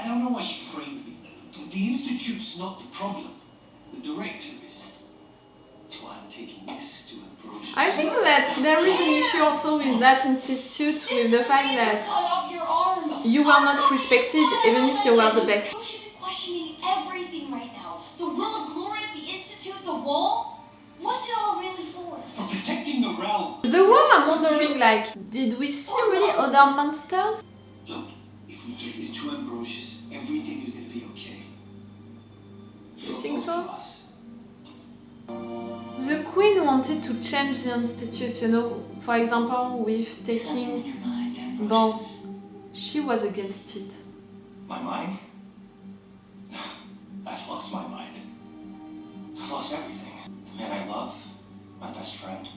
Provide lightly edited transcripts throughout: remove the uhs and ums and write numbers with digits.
I don't know why she framed me. The Institute's not the problem. The director is. That's why I'm taking this to approach. I think that there is an issue also with that institute, with the fact that you were not respected even if you were the best. You should be questioning everything right now. The will of glory, the Institute, the wall. What's it all really for? For protecting the realm. The wall, I'm wondering, like, did we see really other monsters? Look, if we get this to Ambrosius, everything is going to be okay. You think so? The Queen wanted to change the Institute, you know, for example, with taking... Bon, she was against it. My mind? I've lost my mind. I've lost everything. The man I love, my best friend.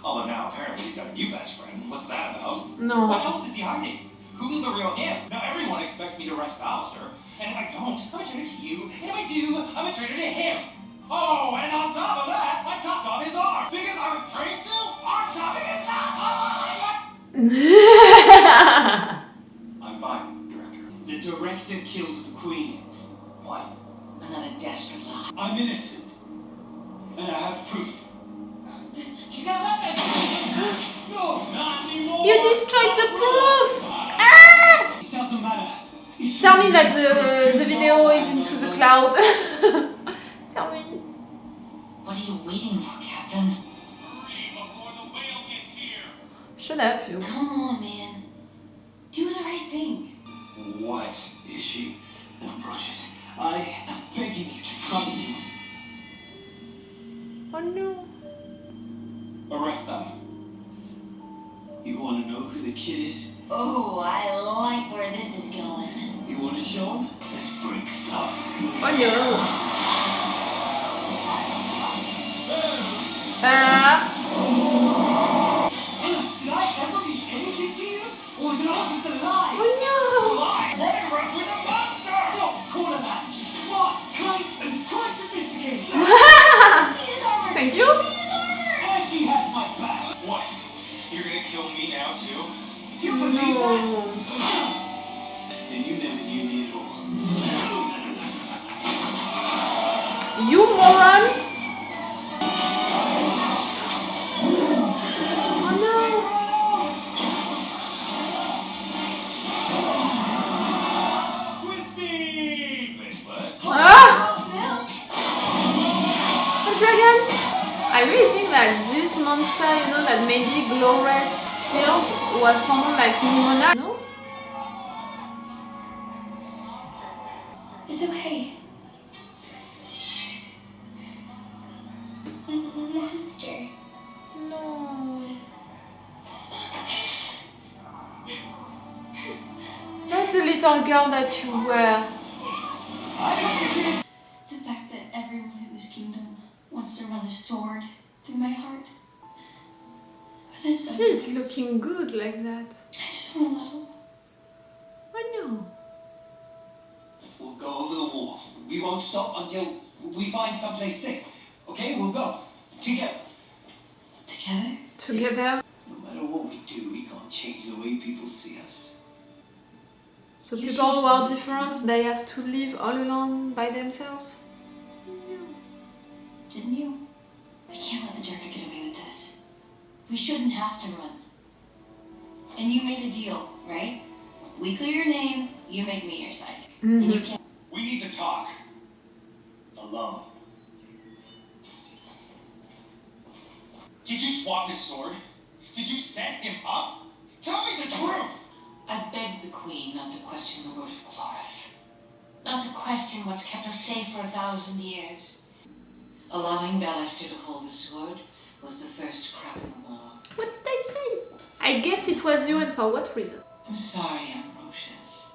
Although now apparently he's got a new best friend. What's that about? No. What else is he hiding? Who's the real him? Now everyone expects me to arrest Alistair. And if I don't, I'm a traitor to you. And if I do, I'm a traitor to him. Oh, and on top of that, I chopped off his arm. Because I was trained to. Arm chopping is not. I'm fine, Director. The Director kills the Queen. What? Another desperate lie. I'm innocent. And I have proof. You got weapons! No, not anymore! You destroyed the proof! It doesn't matter. Tell me that the video is into the cloud. Tell me. What are you waiting for, Captain? Hurry before the whale gets here. Shut up, you. Come on, man. Do the right thing. What is she? Ambrosius, I am begging you to trust me. Oh no. Arrest them. You want to know who the kid is? Oh, I like where this is going. You want to show him? Let's break stuff. Oh no. Did I ever be anything to you? Or was it all just a lie? Oh Lie! Running around with a monster! Don't call her that. She's smart, kind, and quite sophisticated. no. Thank you. And she has my back. What? You're gonna kill me now too? You believe that? Then you never knew me at all. You moron. I really think that this monster, you know, that maybe Glores killed was someone like Nimona. No? It's okay. I'm a monster. No. Not the little girl that you were. The fact that everyone in this kingdom wants to run a sword through my heart. But that's See, it's looking good like that. I just want to love. Oh no. We'll go over the wall. We won't stop until we find someplace safe. Okay, we'll go. Together. Together? Together. No matter what we do, we can't change the way people see us. So people who are different, they have to live all alone by themselves? Didn't you? We can't let the director get away with this. We shouldn't have to run. And you made a deal, right? We clear your name, you make me your side. Mm-hmm. And you can't. We need to talk. Alone. Did you swap his sword? Did you set him up? Tell me the truth! I begged the Queen not to question the word of Glorif. Not to question what's kept us safe for 1,000 years. Allowing Ballister to hold the sword was the first crack in the wall. What did I say? I guess it was you, and for what reason? I'm sorry, Ambrosius.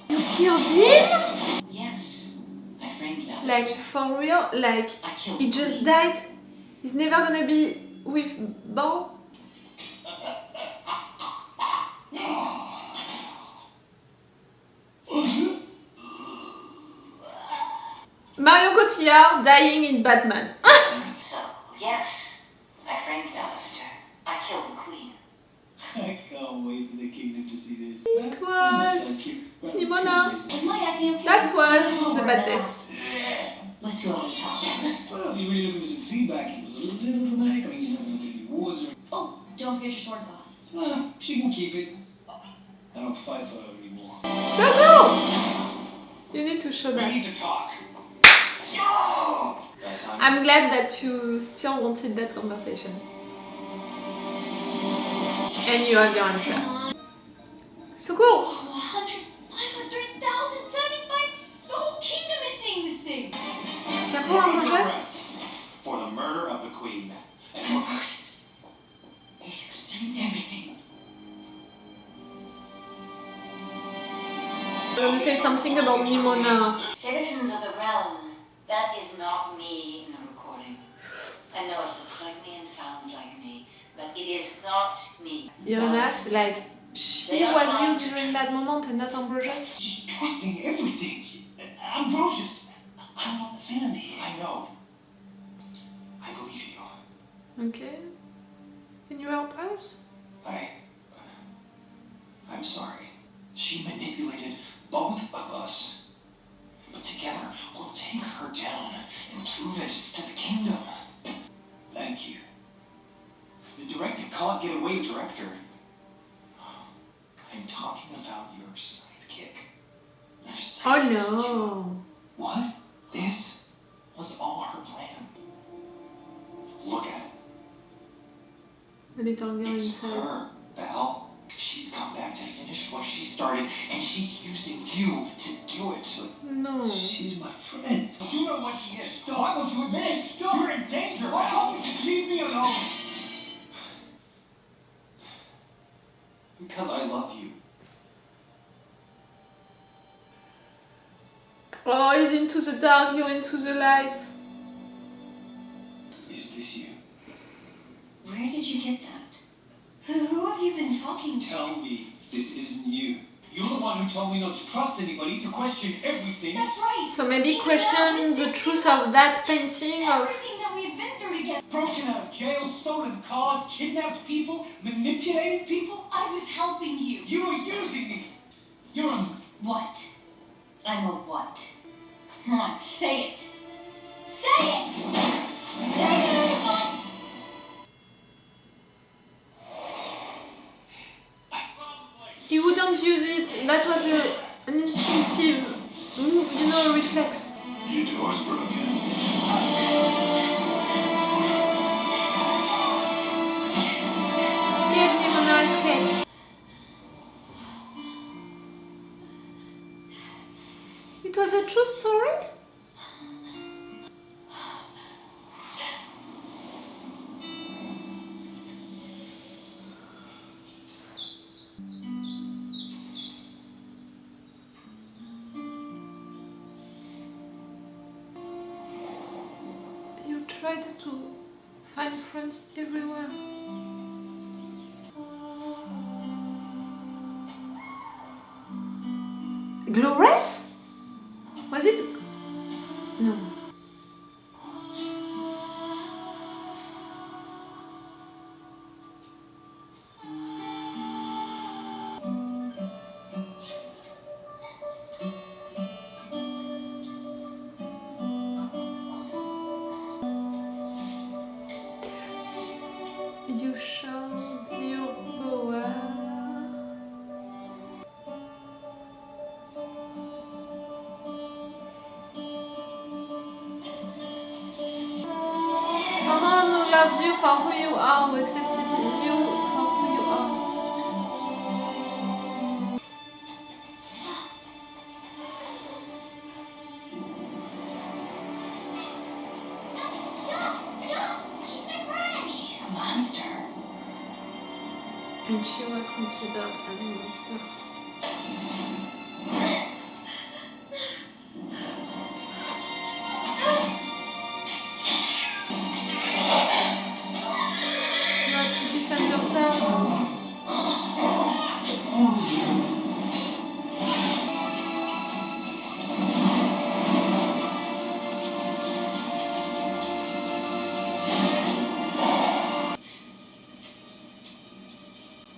You killed him? Yes, I framed Ballister. Like, for real? Like, I killed he the just Queen. died? He's never gonna be with Bon? Marion Cotillard dying in Batman. So, yes, I framed Ballister. I killed the Queen. It was Nimona. Was my acting okay? That was the bad test. Let's do all the talking. Well, if you're really looking for some feedback, it was a little dramatic. I mean, you're not going to give the awards or... Oh, don't forget your sword, boss. She can keep it. I don't fight for her anymore. So go! You need to show We that. need to talk. Yo! I'm glad that you still wanted that conversation. And you have your answer. So cool! 100, 500,000, 75, the whole kingdom is seeing this thing. Careful, Ambroise. For the murder of the queen. And Ambroise, this explains everything. I'm gonna say something about Nimona. Citizens of the realm, that is not me in the recording. I know it looks like me and sounds like me, but it is not me. You're not like she was you during that moment and not Ambrosius. she's twisting everything. Ambrosius, I'm not the villain here. I know. I believe you. Okay. Can you help us? I'm sorry. She manipulated both of us. But together, we'll take her down and prove it to the kingdom. Thank you. The director can't get away, director. I'm talking about your sidekick. Your Oh sidekick. no. What? This was all her plan. Look at it. The little girl It's inside. her, Val. She's come back to finish what she started, and she's using you to do it. No. She's my friend. You know what she is. Why won't you admit it? Stop. You're in danger. Why can't you just leave me alone? Because I love you. Oh, he's into the dark, you're into the light. Is this you? Where did you get that? Who have you been talking to? Tell me this isn't you. You're the one who told me not to trust anybody, to question everything. That's right. So maybe Even question though the this truth thing of that painting of... everything that we've been through together. Broken out of jail, stolen cars, kidnapped people, manipulated people. I was helping you. You were using me. You're a... What? I'm a what? Come on, say it. Say it! Say it! He wouldn't use it, that was an instinctive move, you know, a reflex. Your door's broken. Escape, Nimona, escape. It was a true story? You tried to find friends everywhere. Glorious? Was it? No. You showed your power. Someone who loved you for who you are, who accepted you for who you are. Stop! Stop! She's my friend! She's a monster. And she was considered as a monster. You have to defend yourself.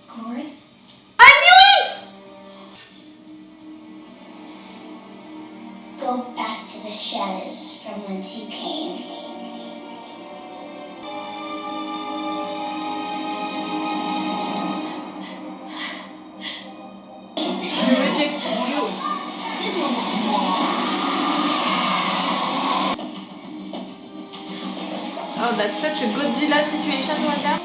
Glorith? I knew it! go back to the shadows from whence you came. She rejected you. Oh, that's such a Godzilla situation right now.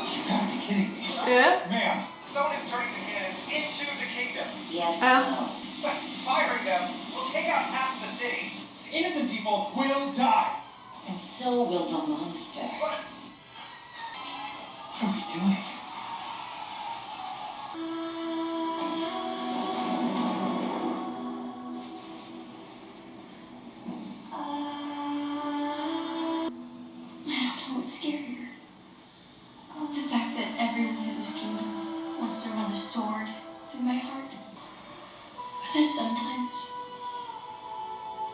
You gotta be kidding me. Yeah? Ma'am, someone is turning the cannons into the kingdom. Yes, no. But firing them will take out half the city. Innocent people will die. and so will the monster. What are we doing? I don't know what's scarier. The fact that everyone in this kingdom wants to run a sword through my heart. But then sometimes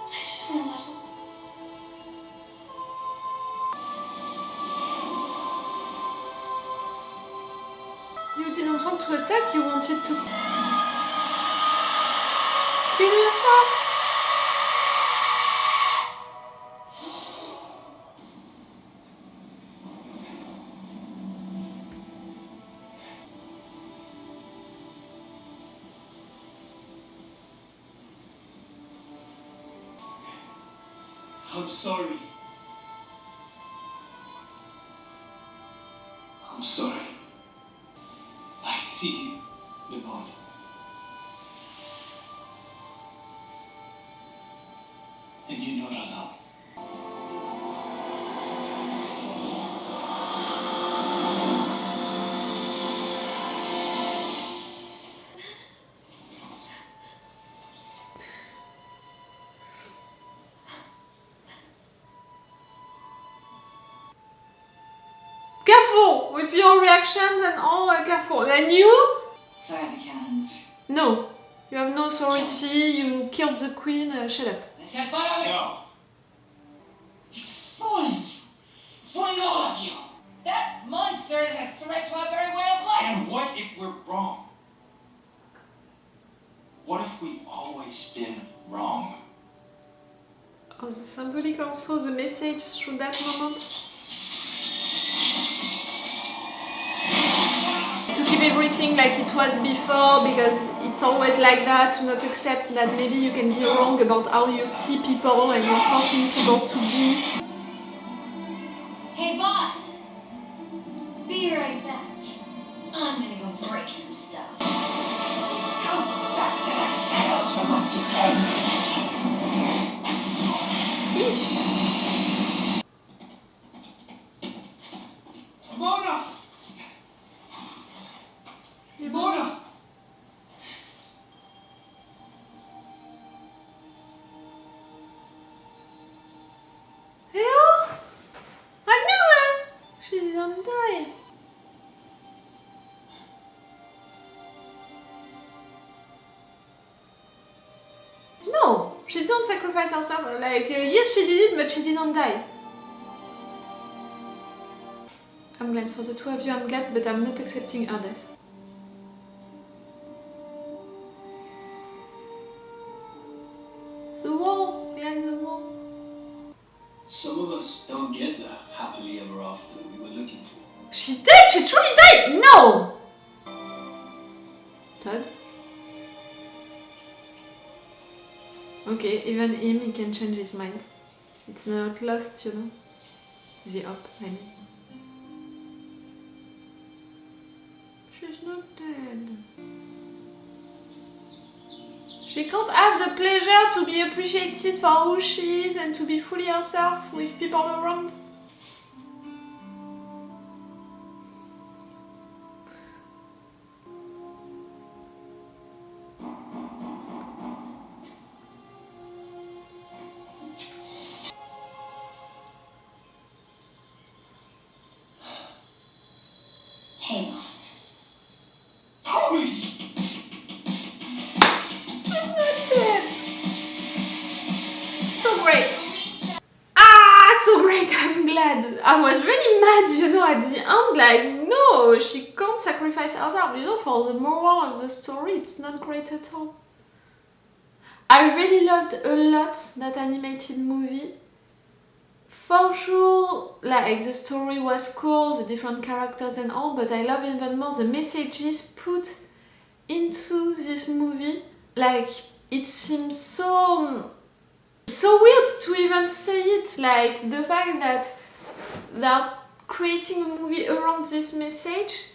I just want to let it. You didn't want to attack, you wanted to kill yourself? I'm sorry. I'm sorry. I see you, Nimona. And you're not alone. Careful with your reactions and all, careful. And you? Fire the cannons. No. You have no authority, you killed the queen, shut up. I said fire! No. It's fooling you! Fooling all of you! That monster is a threat to our very way of life! And what if we're wrong? What if we've always been wrong? Oh, the symbolic also, the message through that moment. To keep everything like it was before, because it's always like that, to not accept that maybe you can be wrong about how you see people and you're forcing people to be. Hey, boss! Be right back. I'm gonna go break some stuff. Go back to the shadows from whence you came! Nimona! Nimona! Yeah, I knew it! She didn't die. No, she didn't sacrifice herself. Like, yes, she did it, but she didn't die. I'm glad for the two of you, I'm glad, but I'm not accepting her death. The wall, behind the wall. Some of us don't get the happily ever after we were looking for. She died? She truly died? No! Todd? Okay, even him, he can change his mind. It's not lost, you know. The hope, I mean. She's not dead. She can't have the pleasure to be appreciated for who she is and to be fully herself with people around. Hey, boss. Holy So great! Ah, so great, I'm glad. I was really mad, you know, at the end, like, no, she can't sacrifice herself, you know, for the moral of the story, it's not great at all. I really loved a lot that animated movie. For sure, like the story was cool, the different characters and all, but I love even more the messages put into this movie. Like, it seems so weird to even say it, like the fact that they're creating a movie around this message.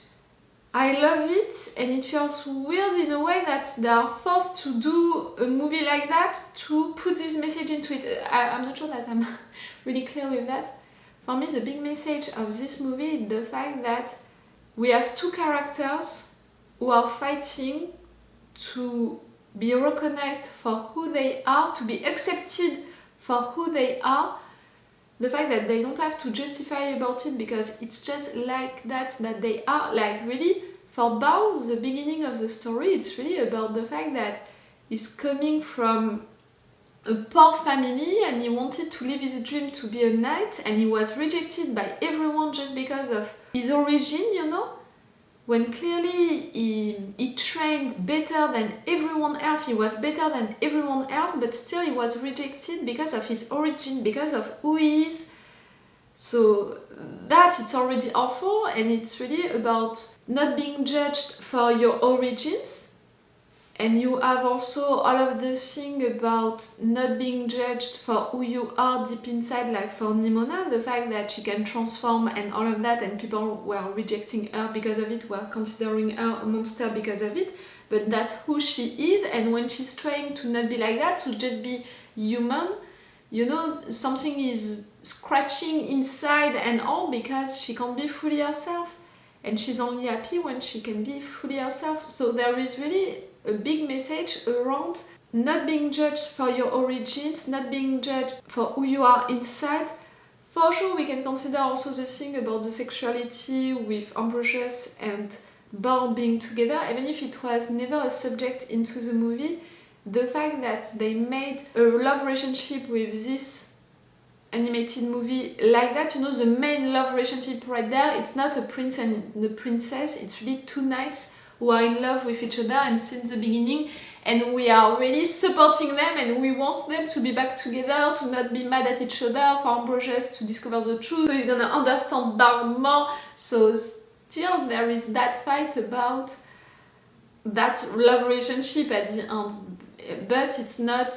I love it, and it feels weird in a way that they are forced to do a movie like that to put this message into it. I'm not sure that I'm really clear with that. For me, the big message of this movie is the fact that we have two characters who are fighting to be recognized for who they are, to be accepted for who they are. The fact that they don't have to justify about it because it's just like that they are. Like, really, for Bao, the beginning of the story, it's really about the fact that he's coming from a poor family and he wanted to live his dream to be a knight, and he was rejected by everyone just because of his origin, you know? When clearly he trained better than everyone else, he was better than everyone else, but still he was rejected because of his origin, because of who he is. So that, it's already awful, and it's really about not being judged for your origins. And you have also all of the thing about not being judged for who you are deep inside, like for Nimona, the fact that she can transform and all of that, and people were rejecting her because of it, were considering her a monster because of it, but that's who she is. And when she's trying to not be like that, to just be human, you know, something is scratching inside and all, because she can't be fully herself, and she's only happy when she can be fully herself. So there is really a big message around not being judged for your origins, not being judged for who you are inside. For sure, we can consider also the thing about the sexuality with Ambrosius and Bao being together, even if it was never a subject into the movie. The fact that they made a love relationship with this animated movie like that, you know, the main love relationship right there, it's not a prince and the princess, it's really two knights who are in love with each other, and since the beginning, and we are really supporting them, and we want them to be back together, to not be mad at each other, for Ambrosius to discover the truth, so he's gonna understand Bao more. So still there is that fight about that love relationship at the end, but it's not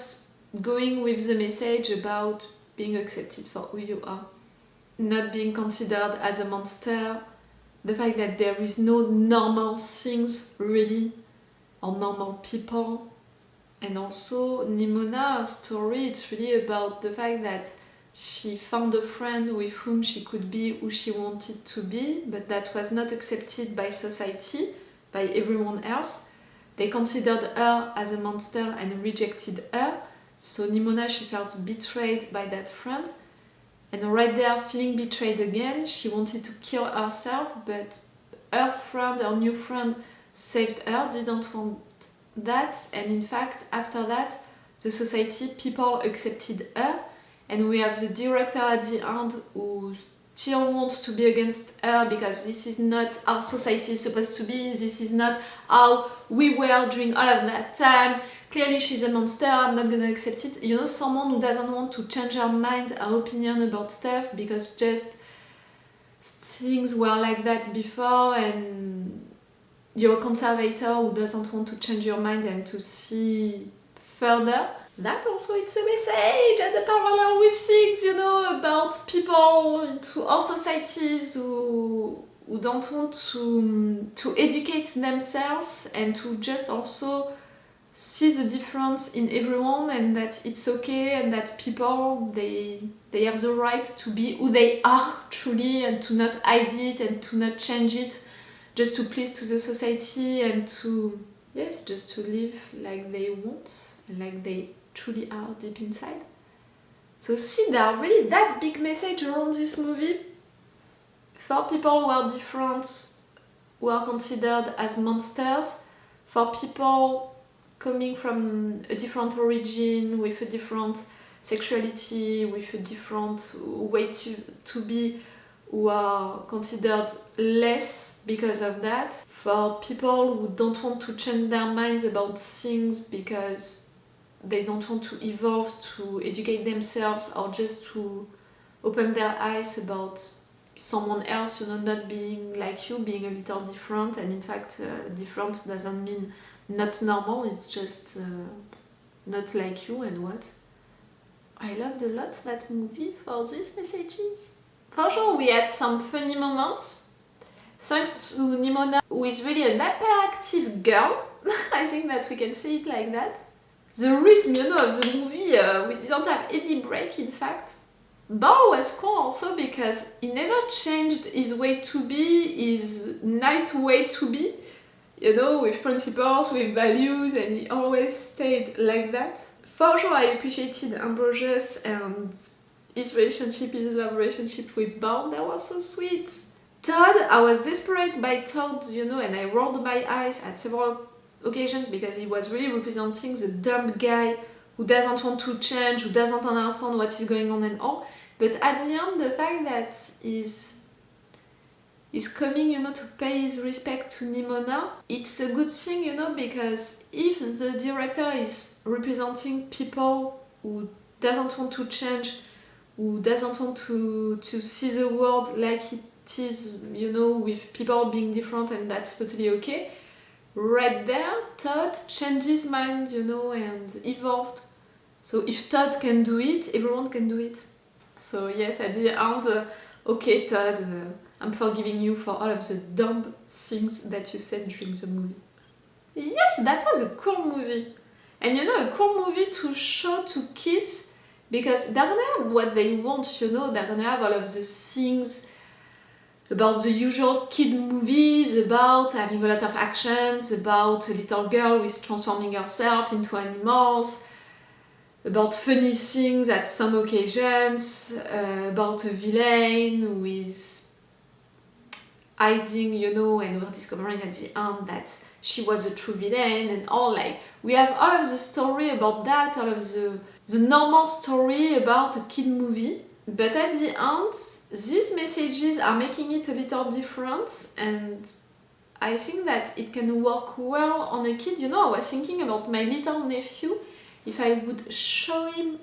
going with the message about being accepted for who you are, not being considered as a monster, the fact that there is no normal things really, or normal people. And also Nimona's story, it's really about the fact that she found a friend with whom she could be who she wanted to be, but that was not accepted by society, by everyone else. They considered her as a monster and rejected her. So Nimona, she felt betrayed by that friend. And right there, feeling betrayed again, she wanted to kill herself, but her friend, her new friend, saved her, didn't want that. And in fact, after that, the society, people accepted her. And we have the director at the end who still wants to be against her because this is not how society is supposed to be, this is not how we were during all of that time. Clearly she's a monster, I'm not gonna accept it. You know, someone who doesn't want to change her mind, her opinion about stuff, because just things were like that before, and you're a conservator who doesn't want to change your mind and to see further. That also, it's a message and a parallel with things, you know, about people into our societies who don't want to educate themselves and to just also see the difference in everyone, and that it's okay, and that people, they have the right to be who they are truly, and to not hide it and to not change it just to please to the society, and to, yes, just to live like they want and like they truly are deep inside. So see, there are really that big message around this movie for people who are different, who are considered as monsters, for people coming from a different origin, with a different sexuality, with a different way to be, who are considered less because of that, for people who don't want to change their minds about things because they don't want to evolve, to educate themselves, or just to open their eyes about someone else, you know, not being like you, being a little different. And in fact, different doesn't mean not normal, it's just not like you. And what? I loved a lot that movie for these messages. For sure, we had some funny moments. Thanks to Nimona, who is really an hyperactive girl. I think that we can say it like that. The rhythm, you know, of the movie, we didn't have any break, in fact. Bar was cool also because he never changed his way to be, his night way to be, you know, with principles, with values, and he always stayed like that. For sure, I appreciated Ambrosius and his relationship, his love relationship with Bar. They were so sweet. Todd, I was desperate by Todd, you know, and I rolled my eyes at several occasions because he was really representing the dumb guy who doesn't want to change, who doesn't understand what is going on and all. But at the end, the fact that he's coming, you know, to pay his respect to Nimona, it's a good thing, you know, because if the director is representing people who doesn't want to change, who doesn't want to see the world like it is, you know, with people being different, and that's totally okay. Right there, Todd changed his mind, you know, and evolved. So if Todd can do it, everyone can do it. So yes, at the end, okay Todd, I'm forgiving you for all of the dumb things that you said during the movie. Yes, that was a cool movie. And you know, a cool movie to show to kids, because they're gonna have what they want, you know, they're gonna have all of the things about the usual kid movies, about having a lot of actions, about a little girl who is transforming herself into animals, about funny things at some occasions, about a villain who is hiding, you know, and we're discovering at the end that she was a true villain and all. Like, we have all of the story about that, all of the normal story about a kid movie. But at the end, these messages are making it a little different, and I think that it can work well on a kid. You know, I was thinking about my little nephew. If I would show him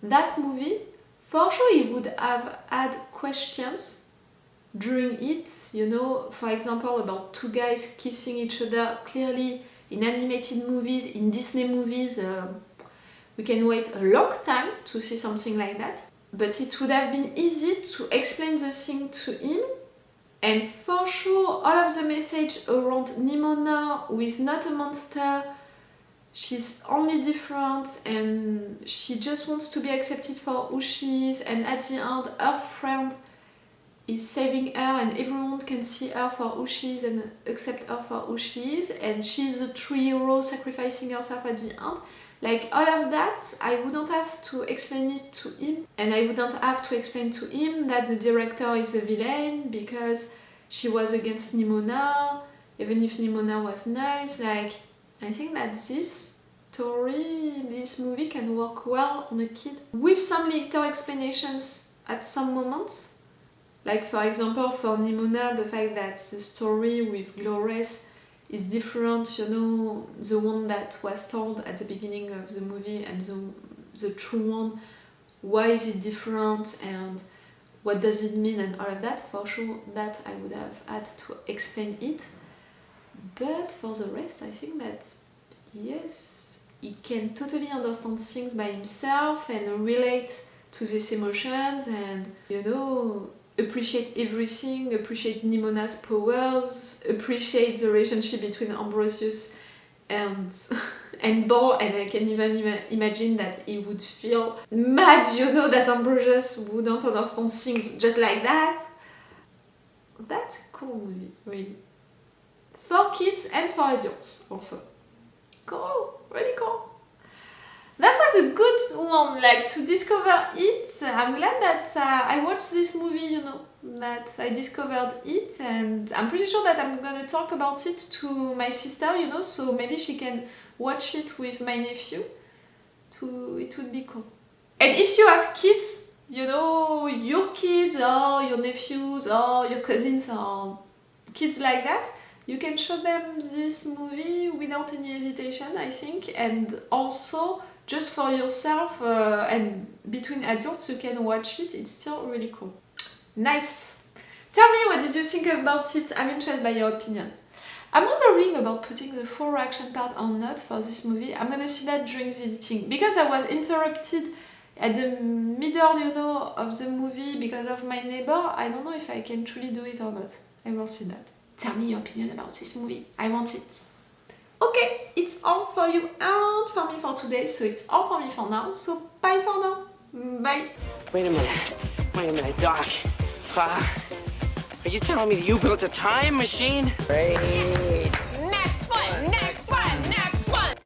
that movie, for sure he would have had questions during it, you know, for example, about two guys kissing each other. Clearly, in animated movies, in Disney movies, we can wait a long time to see something like that. But it would have been easy to explain the thing to him. And for sure, all of the message around Nimona, who is not a monster, she's only different, and she just wants to be accepted for who she is, and at the end, her friend is saving her, and everyone can see her for who she is and accept her for who she is, and she's a true hero sacrificing herself at the end. Like, all of that, I wouldn't have to explain it to him, and I wouldn't have to explain to him that the director is a villain because she was against Nimona, even if Nimona was nice. Like, I think that this story, this movie can work well on a kid, with some little explanations at some moments. Like, for example, for Nimona, the fact that the story with Glores is different, you know, the one that was told at the beginning of the movie and the true one, why is it different and what does it mean and all of that. For sure that I would have had to explain it. But for the rest, I think that yes, he can totally understand things by himself and relate to these emotions, and, you know, appreciate everything, appreciate Nimona's powers, appreciate the relationship between Ambrosius and Bo, and I can even imagine that he would feel mad, you know, that Ambrosius wouldn't understand things just like that. That's a cool movie, really. For kids and for adults also. Cool, really cool. That was a good one, like, to discover it. I'm glad that I watched this movie, you know, that I discovered it, and I'm pretty sure that I'm gonna talk about it to my sister, you know, so maybe she can watch it with my nephew. It would be cool. And if you have kids, you know, your kids or your nephews or your cousins or kids like that, you can show them this movie without any hesitation, I think, and also just for yourself and between adults you can watch it, it's still really cool. Nice! Tell me, what did you think about it? I'm interested by your opinion. I'm wondering about putting the full reaction part or not for this movie. I'm gonna see that during the editing. Because I was interrupted at the middle, you know, of the movie because of my neighbor, I don't know if I can truly do it or not. I will see that. Tell me your opinion about this movie. I want it. Okay, it's all for you and for me for today, so it's all for me for now. So bye for now. Bye. Wait a minute, Doc. Are you telling me you built a time machine? Hey.